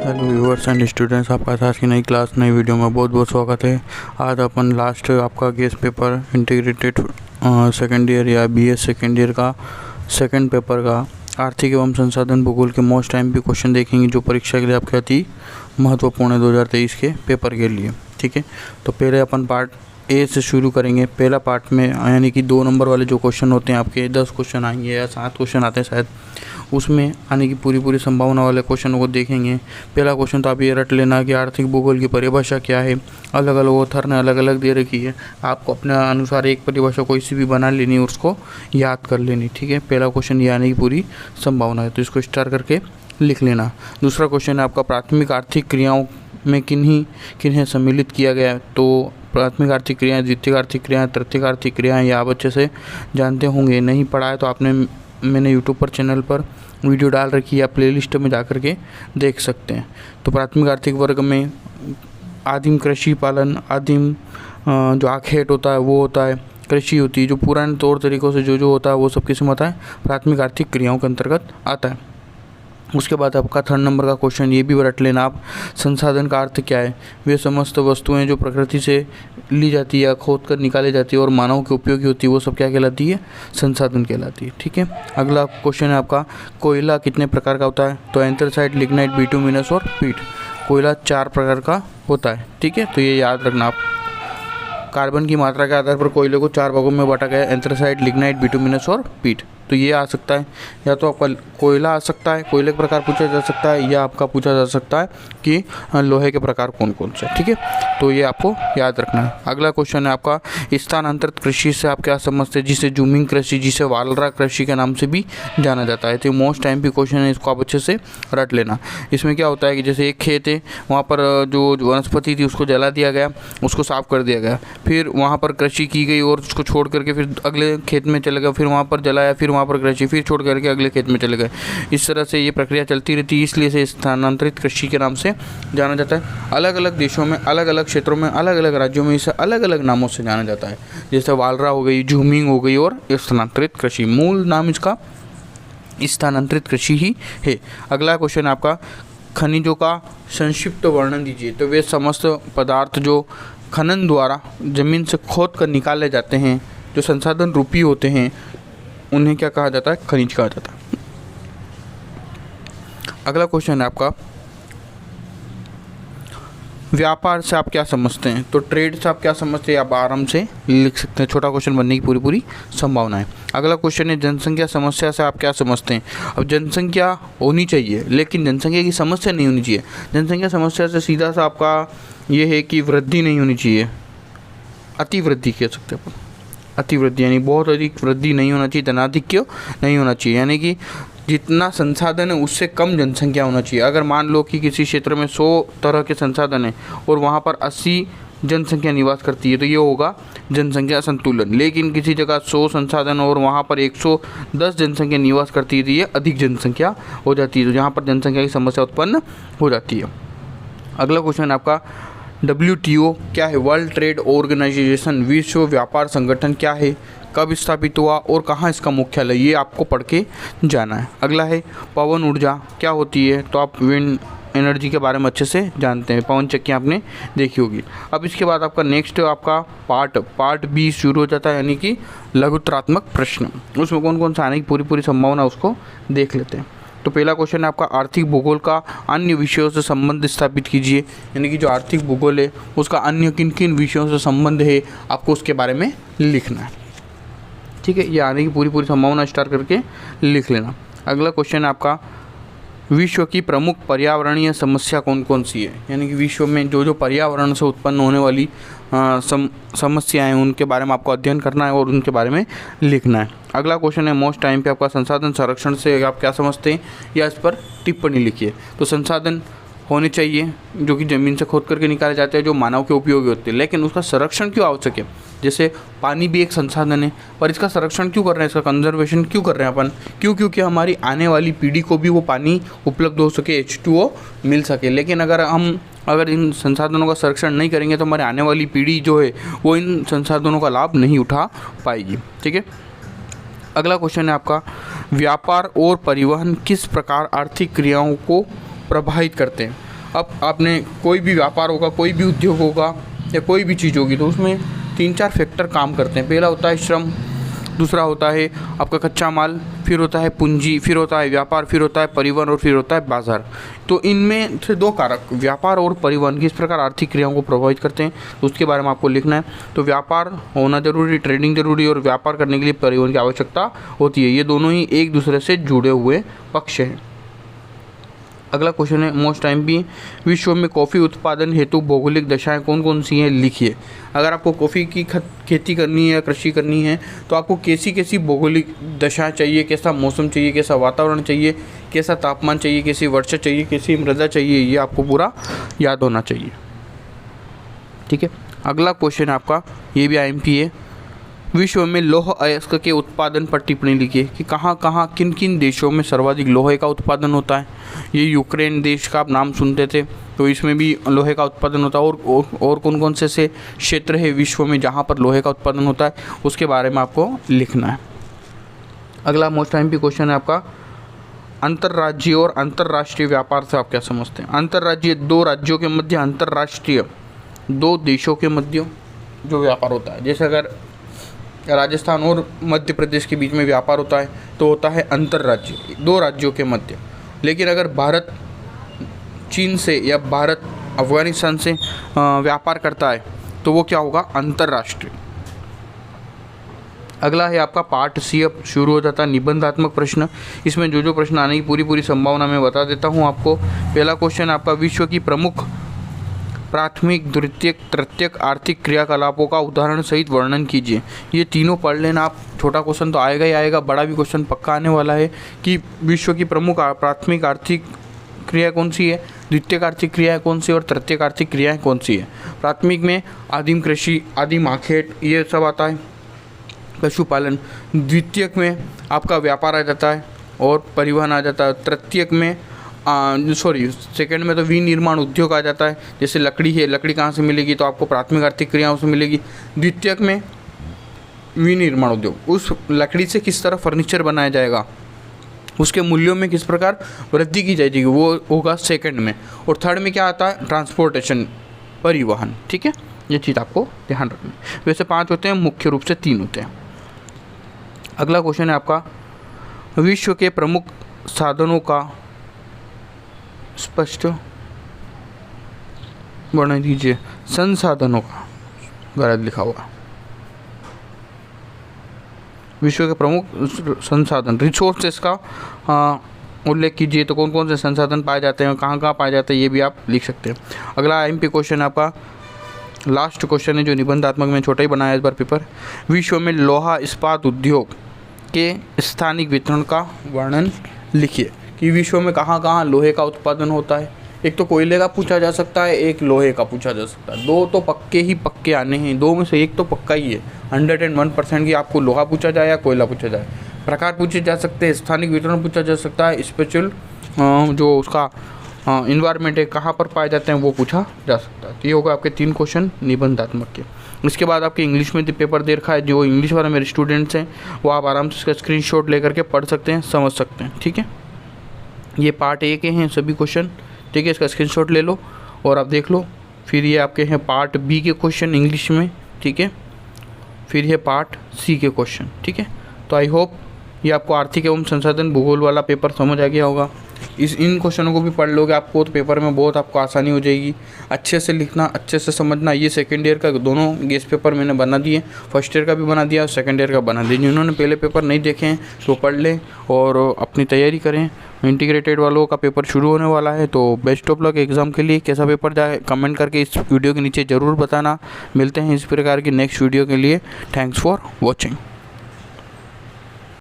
Hello viewers and students, आपका आज की नई क्लास नई वीडियो में बहुत बहुत स्वागत है। आज अपन लास्ट आपका guest paper integrated second year या बीएस सेकेंड ईयर का सेकंड पेपर का आर्थिक एवं संसाधन भूगोल के मोस्ट टाइम पे क्वेश्चन देखेंगे, जो परीक्षा के लिए आपके अति महत्वपूर्ण है 2023 के पेपर के लिए। ठीक है, तो पहले अपन पार्ट ए से शुरू करेंगे। पहला पार्ट में यानी कि 2 नंबर वाले जो क्वेश्चन होते हैं आपके 10 क्वेश्चन आएंगे या 7 क्वेश्चन आते हैं शायद, उसमें आने की पूरी संभावना वाले क्वेश्चनों को देखेंगे। पहला क्वेश्चन तो आप ये रट लेना कि आर्थिक भूगोल की परिभाषा क्या है। अलग अलग ऑथर ने अलग अलग दे रखी है, आपको अपने अनुसार एक परिभाषा कोई सी भी बना लेनी और उसको याद कर लेनी। ठीक है, पहला क्वेश्चन ये आने की पूरी संभावना है, तो इसको स्टार करके लिख लेना। दूसरा क्वेश्चन है आपका प्राथमिक आर्थिक क्रियाओं में किन्हें सम्मिलित किया गया है। तो प्राथमिक आर्थिक क्रियाएं, द्वितीयक आर्थिक क्रियाएं, तृतीयक आर्थिक क्रियाएं, ये आप अच्छे से जानते होंगे। नहीं पढ़ा है तो मैंने यूट्यूब पर चैनल पर वीडियो डाल रखी है, आप प्लेलिस्ट में जा कर के देख सकते हैं। तो प्राथमिक आर्थिक वर्ग में आदिम कृषि पालन, आदिम जो आखेट होता है वो होता है, कृषि होती है, जो पुराने तौर तरीक़ों से जो होता है वो सब किस में आता है, प्राथमिक आर्थिक क्रियाओं के अंतर्गत आता है। उसके बाद आपका 3rd नंबर का क्वेश्चन ये भी रट लेना आप, संसाधन का अर्थ क्या है। वे समस्त वस्तुएं जो प्रकृति से ली जाती है या खोद कर निकाली जाती है और मानव के उपयोगी होती है, वो सब क्या कहलाती है, संसाधन कहलाती है। ठीक है, अगला क्वेश्चन है आपका, कोयला कितने प्रकार का होता है। तो एंथ्रेसाइट, लिग्नाइट, बिटुमिनस और पीट। कोयला 4 प्रकार का होता है। ठीक है, तो ये याद रखना आप। कार्बन की मात्रा के आधार पर कोयले को 4 भागों में बांटा गया है, एंथ्रेसाइट, लिग्नाइट, बिटुमिनस और पीट। तो ये आ सकता है, या तो आपका कोयला आ सकता है, कोयले के प्रकार पूछा जा सकता है, या आपका पूछा जा सकता है कि लोहे के प्रकार कौन कौन से। ठीक है, तो ये आपको याद रखना है। अगला क्वेश्चन है आपका, स्थानांतरित कृषि से आप क्या समझते हैं, जिसे जूमिंग कृषि, जिसे वालरा कृषि के नाम से भी जाना जाता है। तो मोस्ट टाइम भी क्वेश्चन है, इसको आप अच्छे से रट लेना। इसमें क्या होता है कि जैसे एक खेत है, वहाँ पर जो वनस्पति थी उसको जला दिया गया, उसको साफ कर दिया गया, फिर वहाँ पर कृषि की गई और उसको छोड़ करके फिर अगले खेत में चले गए, फिर वहाँ पर जलाया, फिर वहाँ पर कृषि, फिर छोड़ करके अगले खेत में चले गए। इस तरह से ये प्रक्रिया चलती रहती है, इसलिए इसे स्थानांतरित कृषि के नाम से जाना जाता है। अलग अलग देशों में, अलग अलग क्षेत्रों में, अलग अलग राज्यों में इसे अलग अलग नामों से जाना जाता है, जैसे वालरा हो गई, जूमिंग हो गई और स्थानांतरित कृषि। मूल नाम इसका स्थानांतरित कृषि ही है। अगला क्वेश्चन आपका, खनिजों का संक्षिप्त वर्णन दीजिए। तो वे समस्त पदार्थ जो खनन द्वारा जमीन से खोद कर निकाले जाते हैं, जो संसाधन रूपी होते हैं, उन्हें क्या कहा जाता है, खनिज कहा जाता है। अगला क्वेश्चन है आपका, व्यापार से आप क्या समझते हैं। तो ट्रेड से आप क्या समझते हैं, आप आराम से लिख सकते हैं, छोटा क्वेश्चन बनने की पूरी संभावना है। अगला क्वेश्चन है, जनसंख्या समस्या से आप क्या समझते हैं। अब जनसंख्या होनी चाहिए, लेकिन जनसंख्या की समस्या नहीं होनी चाहिए। जनसंख्या समस्या से सीधा सा आपका ये है कि वृद्धि नहीं होनी चाहिए, अतिवृद्धि कह सकते हैं अपन। अतिवृद्धि यानी बहुत अधिक वृद्धि नहीं होना चाहिए, धनाधिक्य नहीं होना चाहिए, यानी कि जितना संसाधन है उससे कम जनसंख्या होना चाहिए। अगर मान लो कि किसी क्षेत्र में 100 तरह के संसाधन हैं और वहाँ पर 80 जनसंख्या निवास करती है, तो ये होगा जनसंख्या संतुलन। लेकिन किसी जगह 100 संसाधन और वहाँ पर 110 जनसंख्या निवास करती है, तो ये अधिक जनसंख्या हो जाती है, तो जहाँ पर जनसंख्या की समस्या उत्पन्न हो जाती है। अगला क्वेश्चन आपका, WTO क्या है। वर्ल्ड ट्रेड ऑर्गेनाइजेशन, विश्व व्यापार संगठन क्या है, कब स्थापित हुआ और कहाँ इसका मुख्यालय, ये आपको पढ़ के जाना है। अगला है, पवन ऊर्जा क्या होती है। तो आप विंड एनर्जी के बारे में अच्छे से जानते हैं, पवन चक्कियाँ आपने देखी होगी। अब इसके बाद आपका नेक्स्ट आपका पार्ट B शुरू हो जाता है, यानी कि लघुत्रात्मक प्रश्न। उसमें कौन कौन सा आने की पूरी संभावना उसको देख लेते हैं। तो पहला क्वेश्चन है आपका, आर्थिक भूगोल का अन्य विषयों से संबंध स्थापित कीजिए। यानी कि जो आर्थिक भूगोल है उसका अन्य किन किन विषयों से संबंध है, आपको उसके बारे में लिखना है। ठीक है, ये आने की पूरी संभावना स्टार करके लिख लेना। अगला क्वेश्चन है आपका, विश्व की प्रमुख पर्यावरणीय समस्या कौन कौन सी है। यानी कि विश्व में जो पर्यावरण से उत्पन्न होने वाली समस्याएं हैं, उनके बारे में आपको अध्ययन करना है और उनके बारे में लिखना है। अगला क्वेश्चन है, मोस्ट टाइम पे आपका, संसाधन संरक्षण से आप क्या समझते हैं, या इस पर टिप्पणी लिखिए। तो संसाधन होने चाहिए जो कि ज़मीन से खोद करके निकाले जाते हैं, जो मानव के उपयोगी होते हैं, लेकिन उसका संरक्षण क्यों आवश्यक है। जैसे पानी भी एक संसाधन है, पर इसका संरक्षण क्यों कर रहे हैं, इसका कंजर्वेशन क्यों कर रहे हैं अपन, क्योंकि हमारी आने वाली पीढ़ी को भी वो पानी उपलब्ध हो सके, H2O मिल सके। लेकिन अगर इन संसाधनों का संरक्षण नहीं करेंगे तो हमारे आने वाली पीढ़ी जो है वो इन संसाधनों का लाभ नहीं उठा पाएगी। ठीक है, अगला क्वेश्चन है आपका, व्यापार और परिवहन किस प्रकार आर्थिक क्रियाओं को प्रभावित करते हैं। अब आपने कोई भी व्यापार होगा, कोई भी उद्योग होगा या कोई भी चीज़ होगी, तो उसमें 3-4 फैक्टर काम करते हैं। पहला होता है श्रम, दूसरा होता है आपका कच्चा माल, फिर होता है पूंजी, फिर होता है व्यापार, फिर होता है परिवहन और फिर होता है बाजार। तो इनमें से 2 कारक व्यापार और परिवहन किस प्रकार आर्थिक क्रियाओं को प्रभावित करते हैं, तो उसके बारे में आपको लिखना है। तो व्यापार होना जरूरी, ट्रेडिंग जरूरी, और व्यापार करने के लिए परिवहन की आवश्यकता होती है। ये दोनों ही एक दूसरे से जुड़े हुए पक्ष हैं। अगला क्वेश्चन है मोस्ट टाइम भी, विश्व में कॉफ़ी उत्पादन हेतु भौगोलिक दशाएं कौन कौन सी हैं, लिखिए। अगर आपको कॉफ़ी की खेती करनी है या कृषि करनी है तो आपको कैसी कैसी भौगोलिक दशाएं चाहिए, कैसा मौसम चाहिए, कैसा वातावरण चाहिए, कैसा तापमान चाहिए, कैसी वर्षा चाहिए, कैसी मृदा चाहिए, ये आपको पूरा याद होना चाहिए। ठीक है, अगला क्वेश्चन आपका ये भी IMP है, विश्व में लौह अयस्क के उत्पादन पर टिप्पणी लिखिए कि कहाँ कहाँ किन किन देशों में सर्वाधिक लोहे का उत्पादन होता है। ये यूक्रेन देश का आप नाम सुनते थे, तो इसमें भी लोहे का उत्पादन होता है। और कौन कौन से क्षेत्र है विश्व में जहाँ पर लोहे का उत्पादन होता है, उसके बारे में आपको लिखना है। अगला मोस्ट IMP क्वेश्चन है आपका, अंतर्राज्यीय और अंतर्राष्ट्रीय व्यापार से आप क्या समझते हैं। अंतर्राज्यीय 2 राज्यों के मध्य, अंतर्राष्ट्रीय 2 देशों के मध्य जो व्यापार होता है। जैसे अगर राजस्थान और मध्य प्रदेश के बीच में व्यापार होता है तो होता है अंतर्राज्यीय, 2 राज्यों के मध्य। लेकिन अगर भारत चीन से या भारत अफगानिस्तान से व्यापार करता है तो वो क्या होगा, अंतर्राष्ट्रीय। अगला है आपका पार्ट C, अब शुरू हो जाता है निबंधात्मक प्रश्न। इसमें जो प्रश्न आने की पूरी संभावना मैं बता देता हूँ आपको। पहला क्वेश्चन आपका, विश्व की प्रमुख प्राथमिक, द्वितीयक, तृतीयक आर्थिक क्रियाकलापों का उदाहरण सहित वर्णन कीजिए। ये तीनों पढ़ लेना आप, छोटा क्वेश्चन तो आएगा ही आएगा, बड़ा भी क्वेश्चन पक्का आने वाला है कि विश्व की प्रमुख प्राथमिक आर्थिक क्रिया कौन सी है, द्वितीयक आर्थिक क्रिया कौन सी और तृतीयक आर्थिक क्रियाएँ कौन सी है। प्राथमिक में आदिम कृषि, आदिम आखेट, ये सब आता है, पशुपालन। द्वितीयक में आपका व्यापार आ जाता है और परिवहन आ जाता है। तृतीयक में सेकंड में तो विनिर्माण उद्योग आ जाता है। जैसे लकड़ी है, लकड़ी कहाँ से मिलेगी, तो आपको प्राथमिक आर्थिक क्रियाओं से मिलेगी। द्वितीयक में विनिर्माण उद्योग, उस लकड़ी से किस तरह फर्नीचर बनाया जाएगा, उसके मूल्यों में किस प्रकार वृद्धि की जाएगी, वो होगा सेकंड में। और थर्ड में क्या आता है, ट्रांसपोर्टेशन, परिवहन। ठीक है, ये चीज़ आपको ध्यान रखनी। वैसे 5 होते हैं, मुख्य रूप से 3 होते हैं। अगला क्वेश्चन है आपका, विश्व के प्रमुख साधनों का स्पष्ट वर्णन दीजिए। संसाधनों का गलत लिखा हुआ, विश्व के प्रमुख संसाधन, रिसोर्सेस का उल्लेख कीजिए। तो कौन कौन से संसाधन पाए जाते हैं, कहाँ कहाँ पाए जाते हैं, ये भी आप लिख सकते हैं। अगला IMP क्वेश्चन आपका लास्ट क्वेश्चन है जो निबंधात्मक में छोटा ही बनाया इस बार पेपर। विश्व में लोहा इस्पात उद्योग के स्थानिक वितरण का वर्णन लिखिए कि विश्व में कहाँ कहाँ लोहे का उत्पादन होता है। एक तो कोयले का पूछा जा सकता है, एक लोहे का पूछा जा सकता है। 2 तो पक्के आने हैं, 2 में से एक तो पक्का ही है। 101% की आपको लोहा पूछा जाए या कोयला पूछा जाए। प्रकार पूछे जा सकते हैं, स्थानिक वितरण पूछा जा सकता है, स्पेशल जो उसका इन्वायरमेंट है कहाँ पर पाए जाते हैं वो पूछा जा सकता है। तो ये होगा आपके 3 क्वेश्चन निबंधात्मक के। इसके बाद आपके इंग्लिश में पेपर दे रखा है, जो इंग्लिश वाले मेरे स्टूडेंट्स हैं वो आप आराम से इसका स्क्रीनशॉट लेकर के पढ़ सकते हैं, समझ सकते हैं। ठीक है, ये पार्ट A के हैं सभी क्वेश्चन। ठीक है, इसका स्क्रीनशॉट ले लो और आप देख लो। फिर ये आपके हैं पार्ट B के क्वेश्चन इंग्लिश में। ठीक है, फिर ये पार्ट C के क्वेश्चन। ठीक है, तो आई होप ये आपको आर्थिक एवं संसाधन भूगोल वाला पेपर समझ आ गया होगा। इन क्वेश्चनों को भी पढ़ लोगे आपको तो पेपर में बहुत आपको आसानी हो जाएगी। अच्छे से लिखना, अच्छे से समझना। ये सेकेंड ईयर का दोनों गेस्ट पेपर मैंने बना दिए, फर्स्ट ईयर का भी बना दिया और सेकेंड ईयर का बना दिया। जिन्होंने पहले पेपर नहीं देखे हैं तो पढ़ लें और अपनी तैयारी करें। इंटीग्रेटेड वालों का पेपर शुरू होने वाला है, तो बेस्ट ऑफ लक एग्ज़ाम के लिए। कैसा पेपर जाए कमेंट करके इस वीडियो के नीचे ज़रूर बताना। मिलते हैं इस प्रकार की नेक्स्ट वीडियो के लिए। Thanks for watching.